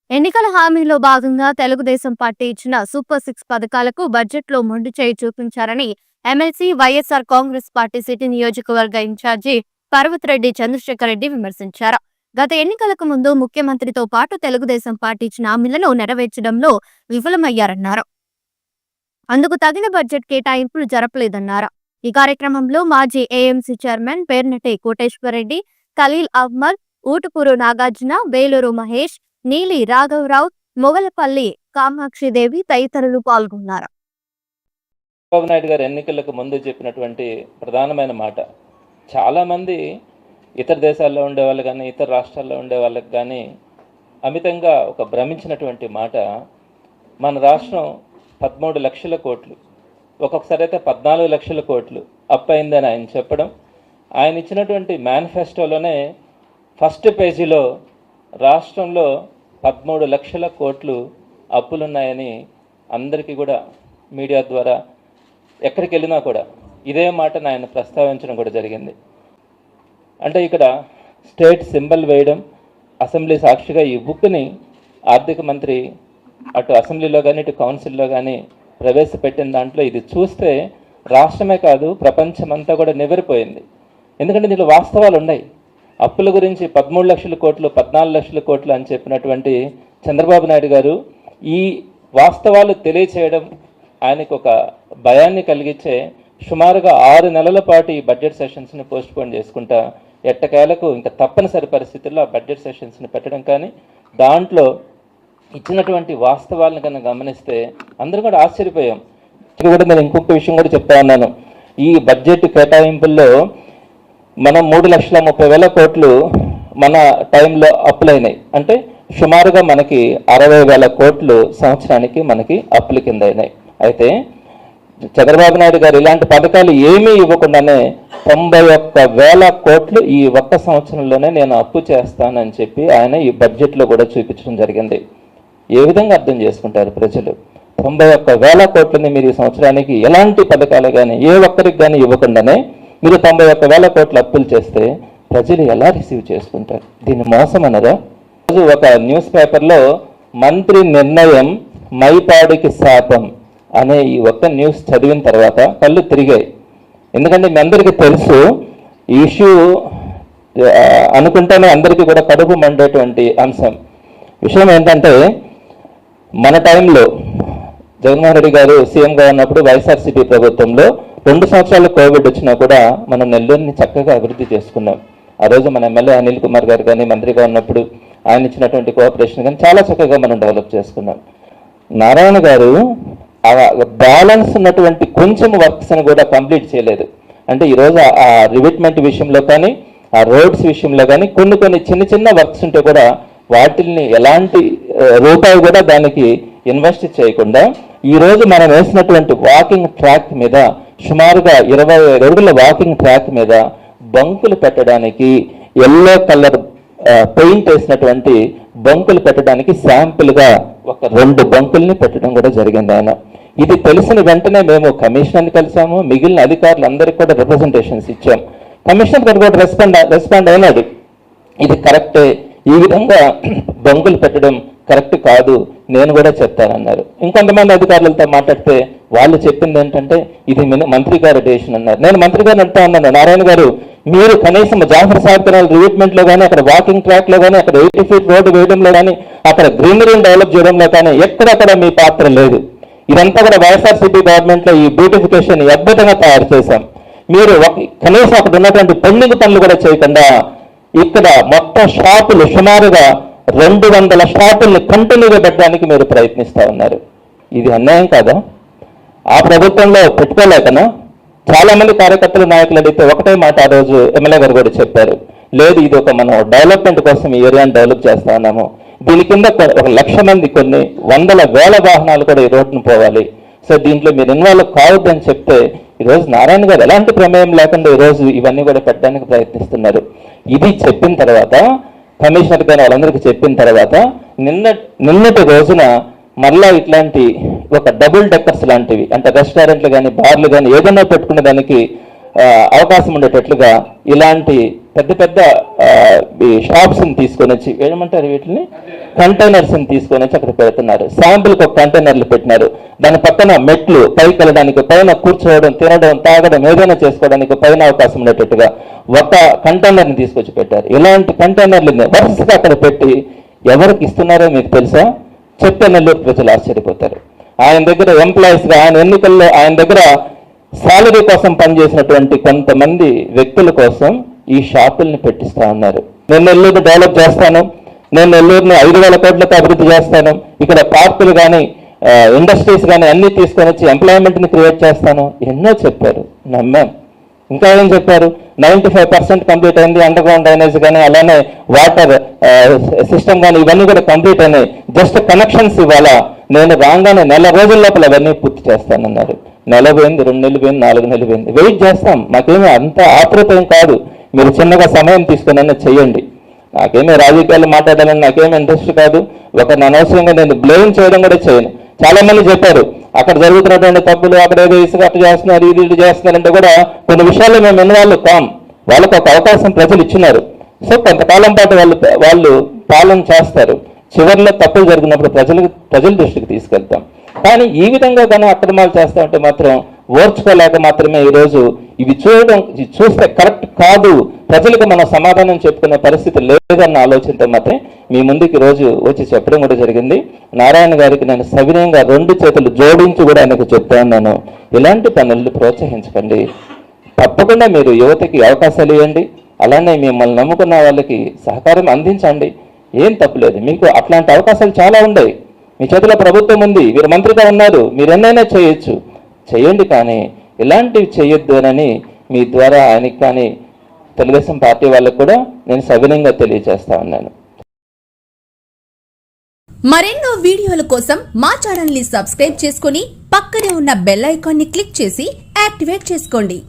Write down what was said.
ఎన్నికల హామీలో భాగంగా తెలుగుదేశం పార్టీ ఇచ్చిన సూపర్ 6 పథకాలకు బడ్జెట్లో మొండి చేయి చూపించారని MLC YSR Congress party city నియోజకవర్గ ఇన్ఛార్జి పర్వతిరెడ్డి చంద్రశేఖర్ రెడ్డి విమర్శించారు. గత ఎన్నికలకు ముందు ముఖ్యమంత్రితో పాటు తెలుగుదేశం పార్టీ ఇచ్చిన హామీలను నెరవేర్చడంలో విఫలమయ్యారన్నారు. అందుకు తగిన బడ్జెట్ కేటాయింపులు జరపలేదన్నారు. ఈ కార్యక్రమంలో మాజీ ఏఎంసీ చైర్మన్ పేర్నటి కోటేశ్వరరెడ్డి, ఖలీల్ అహ్మద్, ఊటుకూరు నాగార్జున, బేలూరు మహేష్, నీలి రాఘవరావు, మొగలపల్లి కామాక్షిదేవి తదితరులు పాల్గొన్నారు. చంద్రబాబు నాయుడు గారు ఎన్నికలకు ముందు చెప్పినటువంటి ప్రధానమైన మాట, చాలామంది ఇతర దేశాల్లో ఉండేవాళ్ళు కానీ ఇతర రాష్ట్రాల్లో ఉండే వాళ్ళకి కానీ అమితంగా ఒక భ్రమించినటువంటి మాట, మన రాష్ట్రం 13 లక్షల కోట్లు, ఒక్కొక్కసారి అయితే 14 లక్షల కోట్లు అప్పు అయిందని ఆయన చెప్పడం, ఆయన ఇచ్చినటువంటి మేనిఫెస్టోలోనే ఫస్ట్ పేజీలో రాష్ట్రంలో 13 లక్షల కోట్లు అప్పులున్నాయని అందరికీ కూడా మీడియా ద్వారా ఎక్కడికి వెళ్ళినా కూడా ఇదే మాటను ఆయన ప్రస్తావించడం కూడా జరిగింది. అంటే ఇక్కడ స్టేట్ సింబల్ వేయడం, అసెంబ్లీ సాక్షిగా ఈ బుక్ని ఆర్థిక మంత్రి అటు అసెంబ్లీలో కానీ ఇటు కౌన్సిల్లో కానీ ప్రవేశపెట్టిన దాంట్లో ఇది చూస్తే రాష్ట్రమే కాదు ప్రపంచమంతా కూడా నివ్వెరపోయింది. ఎందుకంటే దీంట్లో వాస్తవాలు ఉన్నాయి. అప్పుల గురించి 13 లక్షల కోట్లు 14 లక్షల కోట్లు అని చెప్పినటువంటి చంద్రబాబు నాయుడు గారు ఈ వాస్తవాలు తెలియచేయడం ఆయనకు ఒక భయాన్ని కలిగించే సుమారుగా 6 నెలల పాటు ఈ బడ్జెట్ సెషన్స్ని పోస్ట్పోన్ చేసుకుంటా ఎట్టకేలకు ఇంకా తప్పనిసరి పరిస్థితుల్లో ఆ బడ్జెట్ సెషన్స్ని పెట్టడం కానీ దాంట్లో ఇచ్చినటువంటి వాస్తవాలను కన్నా గమనిస్తే అందరూ కూడా ఆశ్చర్యపోయాం. కూడా నేను ఇంకొక విషయం కూడా చెప్తా ఉన్నాను. ఈ బడ్జెట్ కేటాయింపుల్లో మనం 3,30,000 కోట్లు మన టైంలో అప్పులైనాయి. అంటే సుమారుగా మనకి 60,000 కోట్లు సంవత్సరానికి మనకి అప్పుల కింద అయినాయి. అయితే చంద్రబాబు నాయుడు గారు ఇలాంటి పథకాలు ఏమీ ఇవ్వకుండానే 91,000 కోట్లు ఈ ఒక్క సంవత్సరంలోనే నేను అప్పు చేస్తానని చెప్పి ఆయన ఈ బడ్జెట్లో కూడా చూపించడం జరిగింది. ఏ విధంగా అర్థం చేసుకుంటారు ప్రజలు? 91,000 కోట్లని మీరు ఈ సంవత్సరానికి ఎలాంటి పథకాలు కానీ ఏ ఒక్కరికి కానీ ఇవ్వకుండానే మీరు 91,000 కోట్ల అప్పులు చేస్తే ప్రజలు ఎలా రిసీవ్ చేసుకుంటారు? దీన్ని మోసం అనరా? రోజు ఒక న్యూస్ పేపర్లో మంత్రి నిర్ణయం మైపాడికి శాపం అనే ఈ ఒక్క న్యూస్ చదివిన తర్వాత కళ్ళు తిరిగాయి. ఎందుకంటే మీ అందరికీ తెలుసు ఈ ఇష్యూ అనుకుంటేనే అందరికీ కూడా కడుపు మండేటువంటి అంశం. విషయం ఏంటంటే మన టైంలో జగన్మోహన్ రెడ్డి గారు సీఎంగా ఉన్నప్పుడు వైఎస్ఆర్సీపీ ప్రభుత్వంలో 2 సంవత్సరాలు కోవిడ్ వచ్చినా కూడా మనం నెల్లూరుని చక్కగా అభివృద్ధి చేసుకున్నాం. ఆ రోజు మన ఎమ్మెల్యే అనిల్ కుమార్ గారు కానీ మంత్రిగా ఉన్నప్పుడు ఆయన ఇచ్చినటువంటి కోఆపరేషన్ కానీ చాలా చక్కగా మనం డెవలప్ చేసుకున్నాం. నారాయణ గారు ఆ బ్యాలెన్స్ ఉన్నటువంటి కొంచెం వర్క్స్ని కూడా కంప్లీట్ చేయలేదు. అంటే ఈరోజు ఆ రివిట్మెంట్ విషయంలో కానీ ఆ రోడ్స్ విషయంలో కానీ కొన్ని చిన్న చిన్న వర్క్స్ ఉంటే కూడా వాటిల్ని ఎలాంటి రూపాయి కూడా దానికి ఇన్వెస్ట్ చేయకుండా ఈరోజు మనం వేసినటువంటి వాకింగ్ ట్రాక్ మీద సుమారుగా 25 అడుగుల వాకింగ్ ట్రాక్ మీద బంకులు పెట్టడానికి ఎల్లో కలర్ పెయింట్ వేసినటువంటి బంకులు పెట్టడానికి శాంపుల్గా ఒక 2 బంకుల్ని పెట్టడం కూడా జరిగింది ఆయన. ఇది తెలిసిన వెంటనే మేము కమిషనర్ని కలిసాము, మిగిలిన అధికారులందరికీ కూడా రిప్రజెంటేషన్స్ ఇచ్చాం. కమిషనర్ గారు కూడా రెస్పాండ్ అయినది, ఇది కరెక్టే, ఈ విధంగా బంకులు పెట్టడం కరెక్ట్ కాదు, నేను కూడా చెప్తానన్నారు. ఇంకొంతమంది అధికారులతో మాట్లాడితే వాళ్ళు చెప్పింది ఏంటంటే ఇది మంత్రి గారు డెసిషన్ అన్నారు. నేను మంత్రి గారిని అడుగుతా ఉన్నాను, నారాయణ గారు మీరు కనీసం జాఫర్ సాగర్ కెనాల్ రివిట్మెంట్లో కానీ అక్కడ వాకింగ్ ట్రాక్లో కానీ అక్కడ 80 ఫీట్ రోడ్డు వేయడంలో కానీ అక్కడ గ్రీనరీని డెవలప్ చేయడంలో కానీ ఎక్కడక్కడ మీ పాత్ర లేదు. ఇదంతా కూడా వైఎస్ఆర్సీపీ గవర్నమెంట్లో ఈ బ్యూటిఫికేషన్ అద్భుతంగా తయారు చేశాం. మీరు కనీసం అక్కడ ఉన్నటువంటి పెండింగ్ పనులు కూడా చేయకుండా ఇక్కడ మొత్తం షాపులు సుమారుగా 200 షాపుల్ని కంటిన్యూగా పెట్టడానికి మీరు ప్రయత్నిస్తూ ఉన్నారు. ఇది అన్యాయం కాదా? ఆ ప్రభుత్వంలో పెట్టుకోలేకనా? చాలామంది కార్యకర్తలు నాయకులు అడిగితే ఒకటే మాట ఆ రోజు ఎమ్మెల్యే గారు కూడా చెప్పారు, లేదు ఇది ఒక మనం డెవలప్మెంట్ కోసం ఈ ఏరియాని డెవలప్ చేస్తా ఉన్నాము, దీని కింద 1,00,000 మంది కొన్ని 100,000 వాహనాలు కూడా ఈ రోడ్డును పోవాలి, సో దీంట్లో మీరు ఇన్వాల్వ్ కావద్దని చెప్తే ఈరోజు నారాయణ గారు ఎలాంటి ప్రమేయం లేకుండా ఈరోజు ఇవన్నీ కూడా పెట్టడానికి ప్రయత్నిస్తున్నారు. ఇది చెప్పిన తర్వాత కమిషనర్ గారు వాళ్ళందరికీ చెప్పిన తర్వాత నిన్నటి రోజున మళ్ళా ఇట్లాంటి ఒక డబుల్ డెక్కర్స్ లాంటివి, అంటే రెస్టారెంట్లు కానీ బార్లు కానీ ఏదైనా పెట్టుకునే దానికి అవకాశం ఉండేటట్లుగా ఇలాంటి పెద్ద పెద్ద ఈ షాప్స్ని తీసుకొని వచ్చి ఏమంటారు వీటిని కంటైనర్స్ని తీసుకొని వచ్చి అక్కడ పెడుతున్నారు. శాంపుల్కి ఒక కంటైనర్లు పెట్టినారు. దాని పక్కన మెట్లు పైకి వెళ్ళడానికి, పైన కూర్చోవడం, తినడం, తాగడం, ఏదైనా చేసుకోవడానికి పైన అవకాశం ఉండేటట్టుగా ఒక కంటైనర్ని తీసుకొచ్చి పెట్టారు. ఇలాంటి కంటైనర్లని వరుసగా అక్కడ పెట్టి ఎవరికి ఇస్తున్నారో మీకు తెలుసా? చెప్తే నెల్లూరు ప్రజలు ఆశ్చర్యపోతారు. ఆయన దగ్గర ఎంప్లాయీస్గా, ఆయన ఎన్నికల్లో ఆయన దగ్గర శాలరీ కోసం పనిచేసినటువంటి కొంతమంది వ్యక్తుల కోసం ఈ షాపుల్ని పెట్టిస్తా ఉన్నారు. నేను నెల్లూరు డెవలప్ చేస్తాను, నేను నెల్లూరుని 5,000 కోట్లతో అభివృద్ధి చేస్తాను, ఇక్కడ పార్కులు కానీ ఇండస్ట్రీస్ కానీ అన్నీ తీసుకొని వచ్చి ఎంప్లాయ్మెంట్ని క్రియేట్ చేస్తాను, ఎన్నో చెప్పారు, నమ్మాం. ఇంకా ఏం చెప్పారు? 95% కంప్లీట్ అయింది, అండర్ గ్రౌండ్ డ్రైనేజ్ కానీ అలానే వాటర్ సిస్టమ్ కానీ ఇవన్నీ కూడా కంప్లీట్ అయినాయి, జస్ట్ కనెక్షన్స్ ఇవ్వాలా, నేను రాగానే 4 రోజుల లోపల అవన్నీ పూర్తి చేస్తానన్నారు. 1 పోయింది, 2 నెలలు పోయింది, 4 నెలలు పోయింది. వెయిట్ చేస్తాం, మాకేమీ అంత ఆతృత ఏం కాదు. మీరు చిన్నగా సమయం తీసుకుని చేయండి. నాకేమీ రాజకీయాలు మాట్లాడాలని నాకేమీ ఇంట్రెస్ట్ కాదు. ఒకరిని అనవసరంగా నేను బ్లేమ్ చేయడం కూడా చేయను. చాలా మంది చెప్పారు అక్కడ జరుగుతున్నటువంటి తప్పులు, అక్కడ ఏదో ఇసుక అట్టు చేస్తున్నారు, ఇది చేస్తున్నారంటే కూడా కొన్ని విషయాల్లో మేము ఇన్వాల్వ్ కాం. వాళ్ళకు ఒక అవకాశం ప్రజలు ఇచ్చినారు. సో కొంతకాలం పాటు వాళ్ళు పాలన చేస్తారు. చివరిలో తప్పులు జరిగినప్పుడు ప్రజల దృష్టికి తీసుకెళ్తాం. కానీ ఈ విధంగా కానీ అక్రమాలు చేస్తా ఉంటే మాత్రం ఓర్చుకోలేక మాత్రమే ఈరోజు ఇవి చూస్తే కరెక్ట్ కాదు, ప్రజలకు మనం సమాధానం చెప్పుకునే పరిస్థితి లేదన్న ఆలోచనతో మాత్రమే మీ ముందుకు ఈరోజు వచ్చి చెప్పడం కూడా జరిగింది. నారాయణ గారికి నేను సవినయంగా 2 చేతులు జోడించి కూడా ఆయనకు చెప్తా ఉన్నాను, ఇలాంటి పనులను ప్రోత్సహించకండి. తప్పకుండా మీరు యువతకి అవకాశాలు ఇవ్వండి, అలానే మిమ్మల్ని నమ్ముకున్న వాళ్ళకి సహకారం అందించండి. ఏం తప్పులేదు, మీకు అట్లాంటి అవకాశాలు చాలా ఉన్నాయి. మీ చేతిలో ప్రభుత్వం ఉంది, మీరు మంత్రిగా ఉన్నారు, మీరు ఎన్నైనా చేయొచ్చు, చేయండి. కానీ ఇలాంటివి చేయొద్దు అని మీ ద్వారా ఆయనకి కానీ తెలుగుదేశం పార్టీ వాళ్ళకు కూడా నేను సవినయంగా తెలియజేస్తా ఉన్నాను. మరెన్నో వీడియోల కోసం మా ఛానల్ ని సబ్స్క్రైబ్ చేసుకుని పక్కనే ఉన్న బెల్ ఐకాన్ ని క్లిక్ చేసి యాక్టివేట్ చేసుకోండి.